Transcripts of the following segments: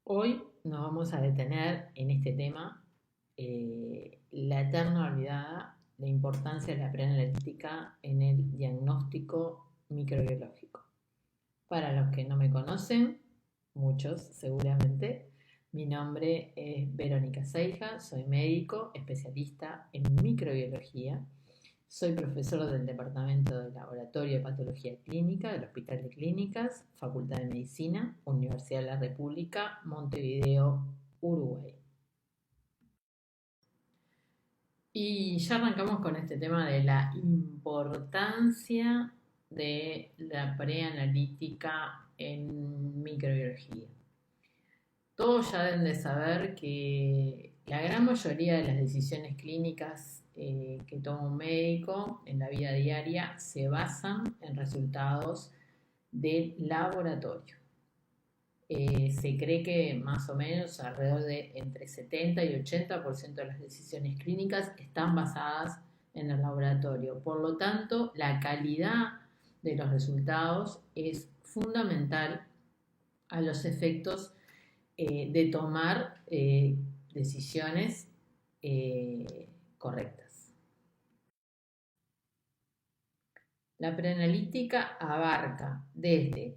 Hoy nos vamos a detener en este tema, la eterna olvidada, la importancia de la preanalítica en el diagnóstico microbiológico. Para los que no me conocen, muchos seguramente, mi nombre es Verónica Seija, soy médico especialista en microbiología. Soy profesor del Departamento de Laboratorio de Patología Clínica del Hospital de Clínicas, Facultad de Medicina, Universidad de la República, Montevideo, Uruguay. Y ya arrancamos con este tema de la importancia de la preanalítica en microbiología. Todos ya deben de saber que la gran mayoría de las decisiones clínicas que toma un médico en la vida diaria se basan en resultados del laboratorio. Se cree que más o menos alrededor de entre 70 y 80% de las decisiones clínicas están basadas en el laboratorio. Por lo tanto, la calidad de los resultados es fundamental a los efectos de tomar decisiones correctas. La preanalítica abarca desde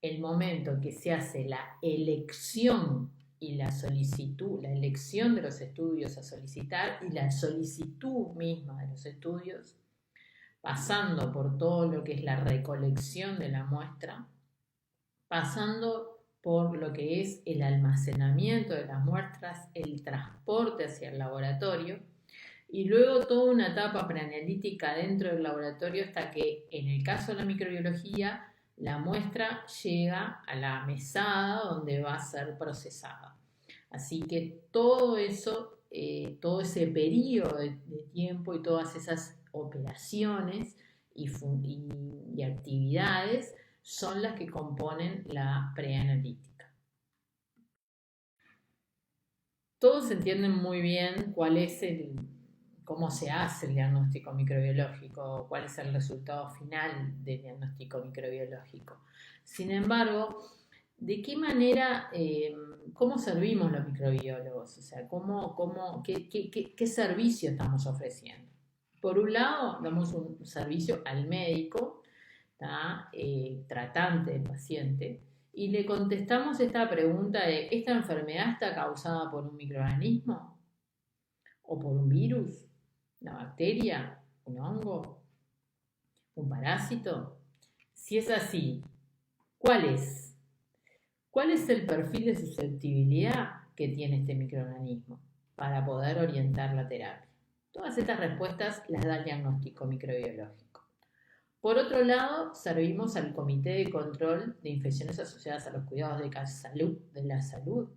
el momento que se hace la elección y la solicitud, la elección de los estudios a solicitar y la solicitud misma de los estudios, pasando por todo lo que es la recolección de la muestra, pasando por lo que es el almacenamiento de las muestras, el transporte hacia el laboratorio y luego toda una etapa preanalítica dentro del laboratorio hasta que, en el caso de la microbiología, la muestra llega a la mesada donde va a ser procesada. Así que todo eso, todo ese periodo de tiempo y todas esas operaciones y actividades son las que componen la preanalítica. Todos entienden muy bien cómo se hace el diagnóstico microbiológico, cuál es el resultado final del diagnóstico microbiológico. Sin embargo, ¿de qué manera, cómo servimos los microbiólogos? O sea, qué servicio estamos ofreciendo? Por un lado, damos un servicio al médico, tratante del paciente, y le contestamos esta pregunta de: ¿esta enfermedad está causada por un microorganismo o por un virus, una bacteria, un hongo, un parásito? Si es así, ¿cuál es? ¿Cuál es el perfil de susceptibilidad que tiene este microorganismo para poder orientar la terapia? Todas estas respuestas las da el diagnóstico microbiológico. Por otro lado, servimos al Comité de Control de Infecciones Asociadas a los Cuidados de la Salud,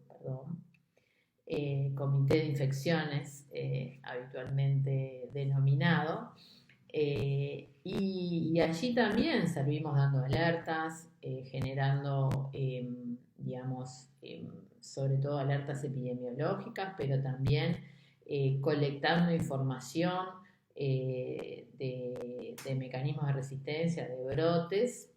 Comité de Infecciones, habitualmente denominado, y allí también servimos dando alertas, generando, digamos, sobre todo alertas epidemiológicas, pero también colectando información de mecanismos de resistencia, de brotes.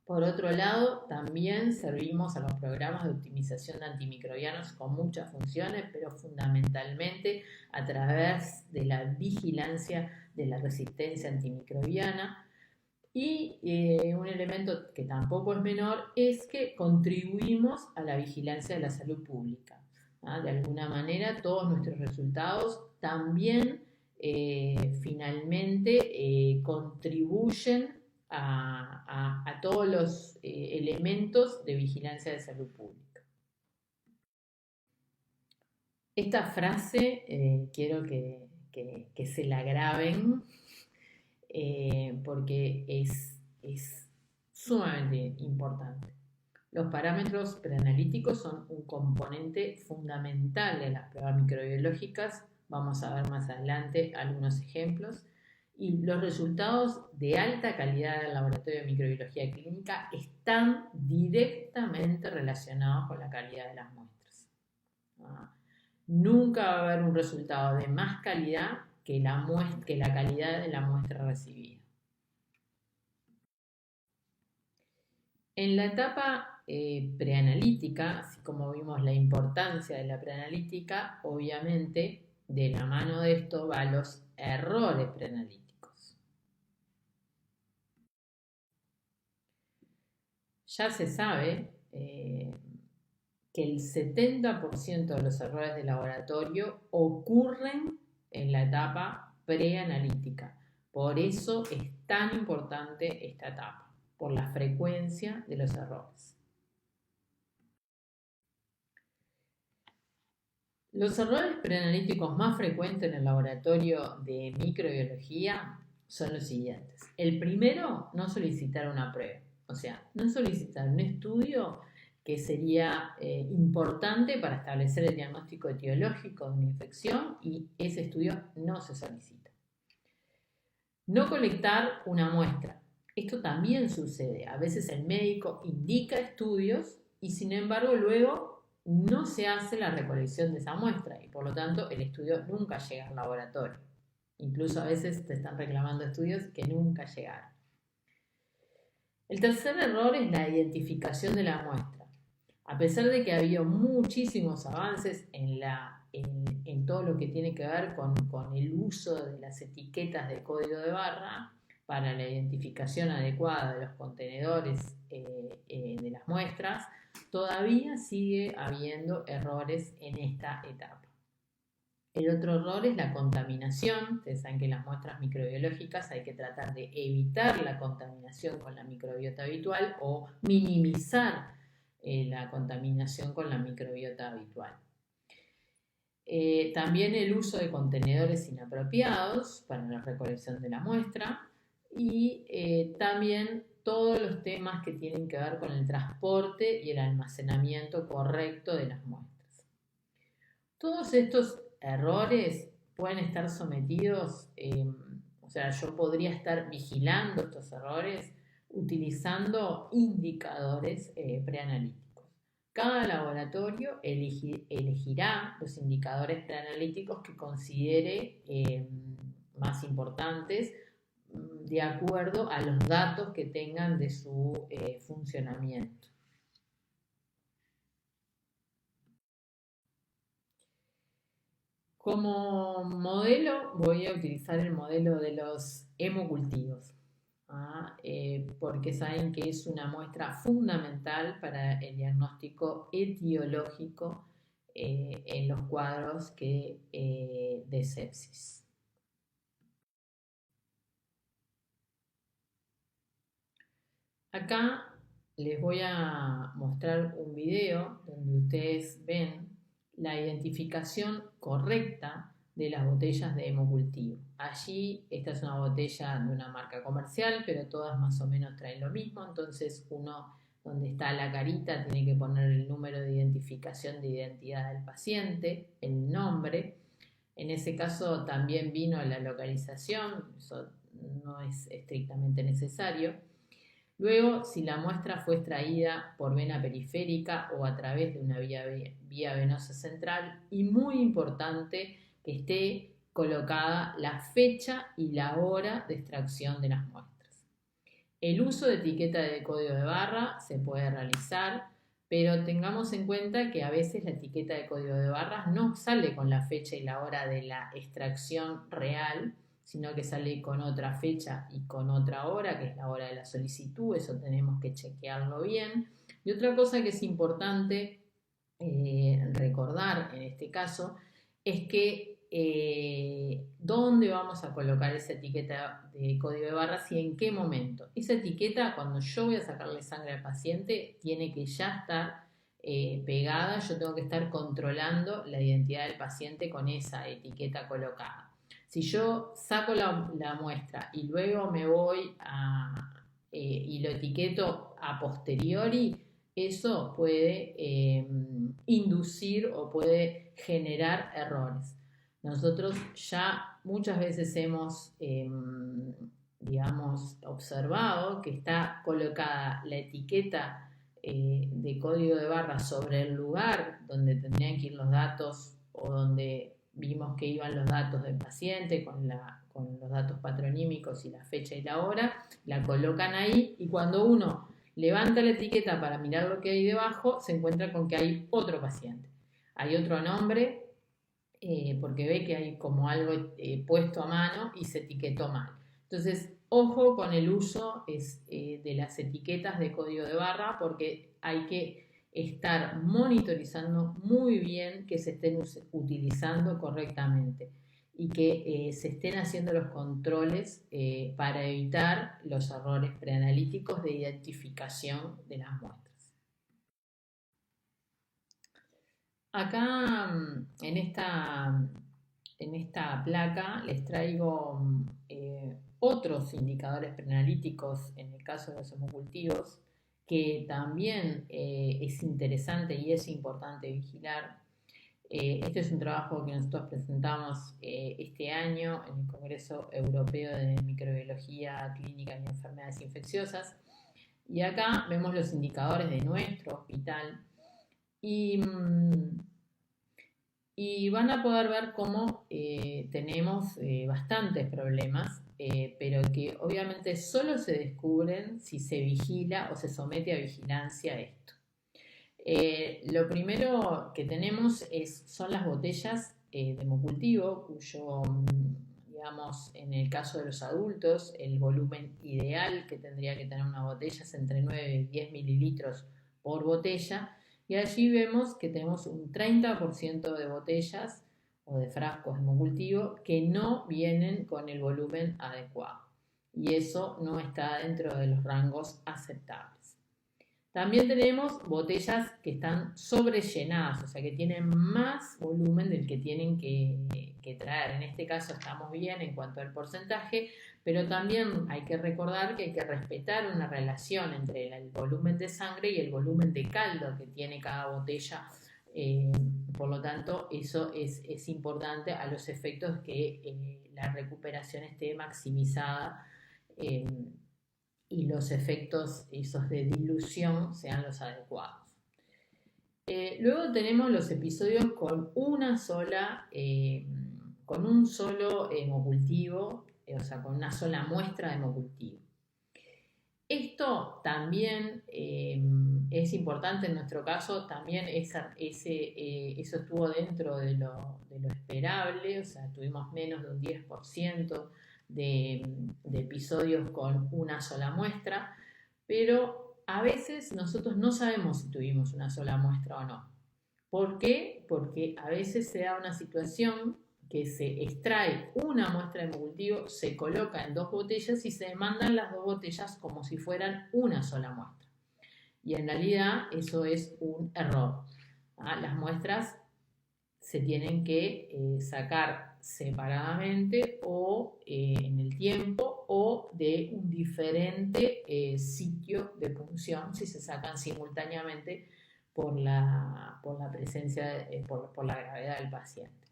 Por otro lado, también servimos a los programas de optimización de antimicrobianos con muchas funciones, pero fundamentalmente a través de la vigilancia de la resistencia antimicrobiana. Y un elemento que tampoco es menor es que contribuimos a la vigilancia de la salud pública. De alguna manera, todos nuestros resultados también finalmente contribuyen a todos los elementos de vigilancia de salud pública. Esta frase quiero que se la graben porque es sumamente importante. Los parámetros preanalíticos son un componente fundamental de las pruebas microbiológicas. Vamos a ver más adelante algunos ejemplos. Y los resultados de alta calidad del laboratorio de microbiología clínica están directamente relacionados con la calidad de las muestras. Nunca va a haber un resultado de más calidad que la calidad de la muestra recibida. En la etapa preanalítica, así como vimos la importancia de la preanalítica, obviamente de la mano de esto van los errores preanalíticos. Ya se sabe que el 70% de los errores de laboratorio ocurren en la etapa preanalítica. Por eso es tan importante esta etapa, por la frecuencia de los errores. Los errores preanalíticos más frecuentes en el laboratorio de microbiología son los siguientes. El primero, no solicitar una prueba. O sea, no solicitar un estudio que sería importante para establecer el diagnóstico etiológico de una infección y ese estudio no se solicita. No colectar una muestra. Esto también sucede. A veces el médico indica estudios y sin embargo luego no se hace la recolección de esa muestra y por lo tanto el estudio nunca llega al laboratorio. Incluso a veces te están reclamando estudios que nunca llegaron. El tercer error es la identificación de la muestra. A pesar de que ha habido muchísimos avances en todo lo que tiene que ver con el uso de las etiquetas de código de barra para la identificación adecuada de los contenedores de las muestras, todavía sigue habiendo errores en esta etapa. El otro error es la contaminación. Ustedes saben que en las muestras microbiológicas hay que tratar de evitar la contaminación con la microbiota habitual o minimizar la contaminación con la microbiota habitual. También el uso de contenedores inapropiados para la recolección de la muestra y también todos los temas que tienen que ver con el transporte y el almacenamiento correcto de las muestras. Todos estos errores pueden estar sometidos, o sea, yo podría estar vigilando estos errores utilizando indicadores preanalíticos. Cada laboratorio elegirá los indicadores preanalíticos que considere más importantes de acuerdo a los datos que tengan de su funcionamiento. Como modelo voy a utilizar el modelo de los hemocultivos, porque saben que es una muestra fundamental para el diagnóstico etiológico en los cuadros de sepsis. Acá les voy a mostrar un video donde ustedes ven la identificación correcta de las botellas de hemocultivo. Allí, esta es una botella de una marca comercial, pero todas más o menos traen lo mismo, entonces uno, donde está la carita, tiene que poner el número de identificación de identidad del paciente, el nombre. En ese caso también vino la localización, eso no es estrictamente necesario. Luego, si la muestra fue extraída por vena periférica o a través de una vía venosa central, y muy importante que esté colocada la fecha y la hora de extracción de las muestras. El uso de etiqueta de código de barra se puede realizar, pero tengamos en cuenta que a veces la etiqueta de código de barras no sale con la fecha y la hora de la extracción real, sino que sale con otra fecha y con otra hora, que es la hora de la solicitud. Eso tenemos que chequearlo bien. Y otra cosa que es importante recordar en este caso es que dónde vamos a colocar esa etiqueta de código de barras y en qué momento. Esa etiqueta, cuando yo voy a sacarle sangre al paciente, tiene que ya estar pegada. Yo tengo que estar controlando la identidad del paciente con esa etiqueta colocada. Si yo saco la muestra y luego me voy y lo etiqueto a posteriori, eso puede inducir o puede generar errores. Nosotros ya muchas veces hemos, observado que está colocada la etiqueta de código de barras sobre el lugar donde tendrían que ir los datos o donde vimos que iban los datos del paciente con los datos patronímicos y la fecha y la hora, la colocan ahí y cuando uno Levanta la etiqueta para mirar lo que hay debajo, se encuentra con que hay otro paciente. Hay otro nombre, porque ve que hay como algo puesto a mano y se etiquetó mal. Entonces, ojo con el uso de las etiquetas de código de barra, porque hay que estar monitorizando muy bien que se estén utilizando correctamente y que se estén haciendo los controles para evitar los errores preanalíticos de identificación de las muestras. Acá en esta placa les traigo otros indicadores preanalíticos en el caso de los hemocultivos que también es interesante y es importante vigilar. Este es un trabajo que nosotros presentamos este año en el Congreso Europeo de Microbiología Clínica y Enfermedades Infecciosas. Y acá vemos los indicadores de nuestro hospital y van a poder ver cómo tenemos bastantes problemas, pero que obviamente solo se descubren si se vigila o se somete a vigilancia esto. Lo primero que tenemos son las botellas de hemocultivo, cuyo, digamos, en el caso de los adultos, el volumen ideal que tendría que tener una botella es entre 9 y 10 mililitros por botella, y allí vemos que tenemos un 30% de botellas o de frascos de hemocultivo que no vienen con el volumen adecuado, y eso no está dentro de los rangos aceptables. También tenemos botellas que están sobrellenadas, o sea que tienen más volumen del que tienen que traer. En este caso estamos bien en cuanto al porcentaje, pero también hay que recordar que hay que respetar una relación entre el volumen de sangre y el volumen de caldo que tiene cada botella. Por lo tanto, eso es importante a los efectos que la recuperación esté maximizada y los efectos esos de dilución sean los adecuados. Luego tenemos los episodios con un solo hemocultivo, o sea, con una sola muestra de hemocultivo. Esto también es importante en nuestro caso, también eso estuvo dentro de lo esperable, o sea, tuvimos menos de un 10% de episodios con una sola muestra, pero a veces nosotros no sabemos si tuvimos una sola muestra o no. ¿Por qué? Porque a veces se da una situación que se extrae una muestra de hemocultivo, se coloca en 2 botellas y se demandan las 2 botellas como si fueran una sola muestra. Y en realidad eso es un error. Las muestras se tienen que sacar separadamente o en el tiempo o de un diferente sitio de punción si se sacan simultáneamente por la presencia, por la gravedad del paciente.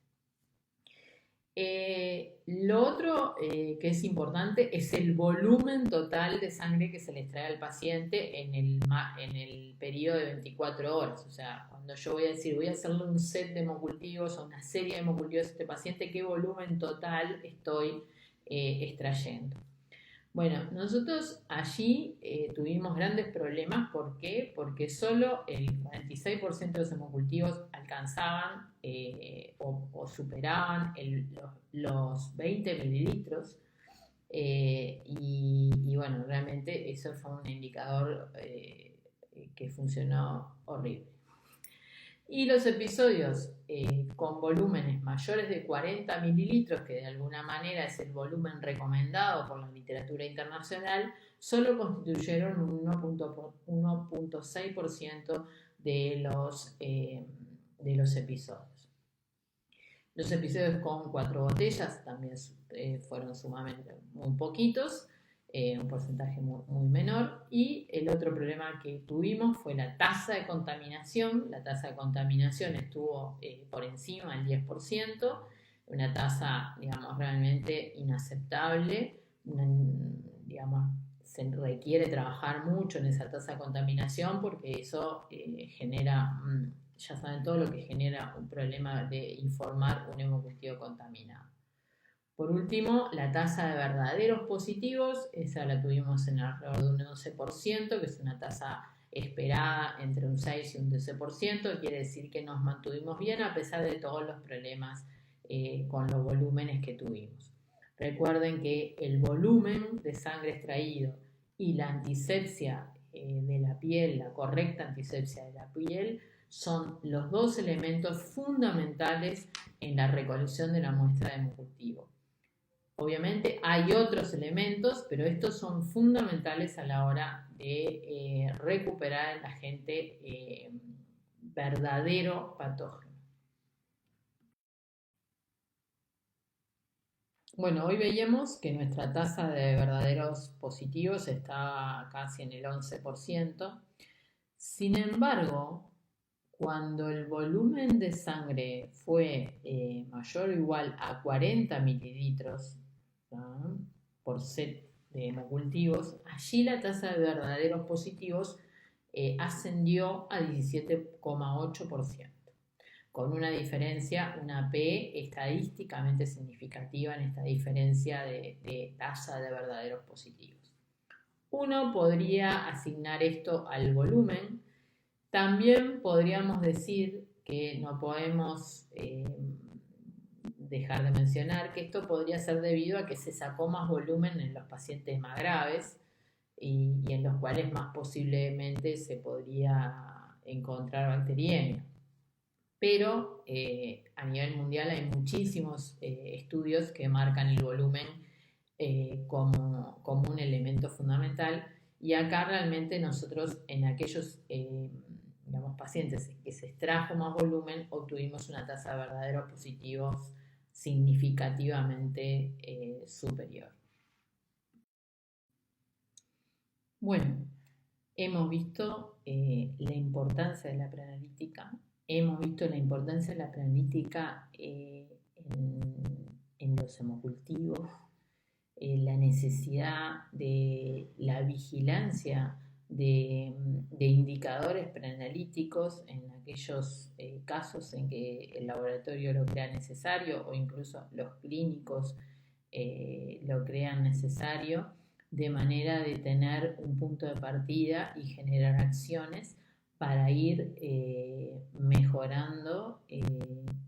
Lo otro que es importante es el volumen total de sangre que se le extrae al paciente en el periodo de 24 horas. O sea, cuando yo voy a decir, voy a hacerle un set de hemocultivos o una serie de hemocultivos a este paciente, ¿qué volumen total estoy extrayendo? Bueno, nosotros allí tuvimos grandes problemas. ¿Por qué? Porque solo el 46% de los hemocultivos alcanzaban o superaban los 20 mililitros. Y bueno, realmente eso fue un indicador que funcionó horrible. Y los episodios con volúmenes mayores de 40 mililitros, que de alguna manera es el volumen recomendado por la literatura internacional, solo constituyeron un 1.6% de los episodios. Los episodios con 4 botellas también fueron sumamente muy poquitos, un porcentaje muy menor. Y el otro problema que tuvimos fue la tasa de contaminación. La tasa de contaminación estuvo por encima del 10%, una tasa, digamos, realmente inaceptable. Digamos, se requiere trabajar mucho en esa tasa de contaminación porque eso genera, ya saben todo lo que genera un problema de informar un hemocultivo contaminado. Por último, la tasa de verdaderos positivos, esa la tuvimos en alrededor de un 11%, que es una tasa esperada entre un 6 y un 12%, quiere decir que nos mantuvimos bien a pesar de todos los problemas con los volúmenes que tuvimos. Recuerden que el volumen de sangre extraído y la antisepsia de la piel, la correcta antisepsia de la piel, son los dos elementos fundamentales en la recolección de la muestra de hemocultivo. Obviamente hay otros elementos, pero estos son fundamentales a la hora de recuperar el agente verdadero patógeno. Bueno, hoy veíamos que nuestra tasa de verdaderos positivos está casi en el 11%. Sin embargo, cuando el volumen de sangre fue mayor o igual a 40 mililitros por set de hemocultivos, allí la tasa de verdaderos positivos ascendió a 17,8%, con una diferencia, una P estadísticamente significativa en esta diferencia de tasa de verdaderos positivos. Uno podría asignar esto al volumen. También podríamos decir que no podemos dejar de mencionar que esto podría ser debido a que se sacó más volumen en los pacientes más graves y en los cuales más posiblemente se podría encontrar bacteriemia. Pero a nivel mundial hay muchísimos estudios que marcan el volumen como un elemento fundamental, y acá realmente nosotros en aquellos pacientes que se extrajo más volumen obtuvimos una tasa de verdaderos positivos significativamente superior. Bueno, hemos visto la importancia de la preanalítica, hemos visto la importancia de la preanalítica en los hemocultivos, la necesidad de la vigilancia de indicadores preanalíticos en aquellos casos en que el laboratorio lo crea necesario o incluso los clínicos lo crean necesario, de manera de tener un punto de partida y generar acciones para ir mejorando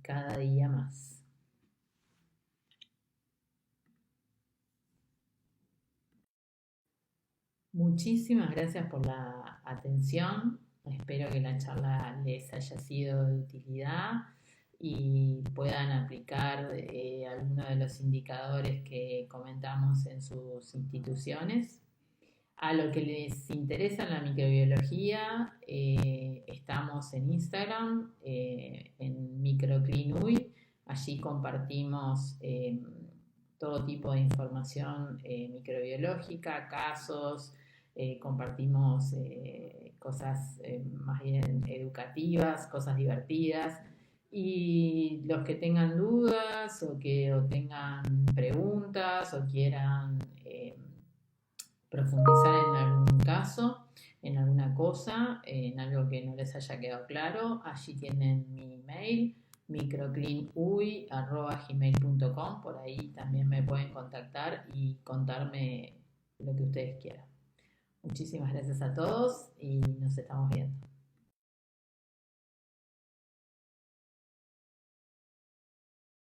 cada día más. Muchísimas gracias por la atención. Espero que la charla les haya sido de utilidad y puedan aplicar algunos de los indicadores que comentamos en sus instituciones. A lo que les interesa en la microbiología, estamos en Instagram, en MicroCleanUy. Allí compartimos todo tipo de información microbiológica, casos, compartimos cosas más bien educativas, cosas divertidas. Y los que tengan dudas o tengan preguntas o quieran profundizar en algún caso, en alguna cosa, en algo que no les haya quedado claro, allí tienen mi email, microcleanuy@gmail.com. Por ahí también me pueden contactar y contarme lo que ustedes quieran. Muchísimas gracias a todos y nos estamos viendo.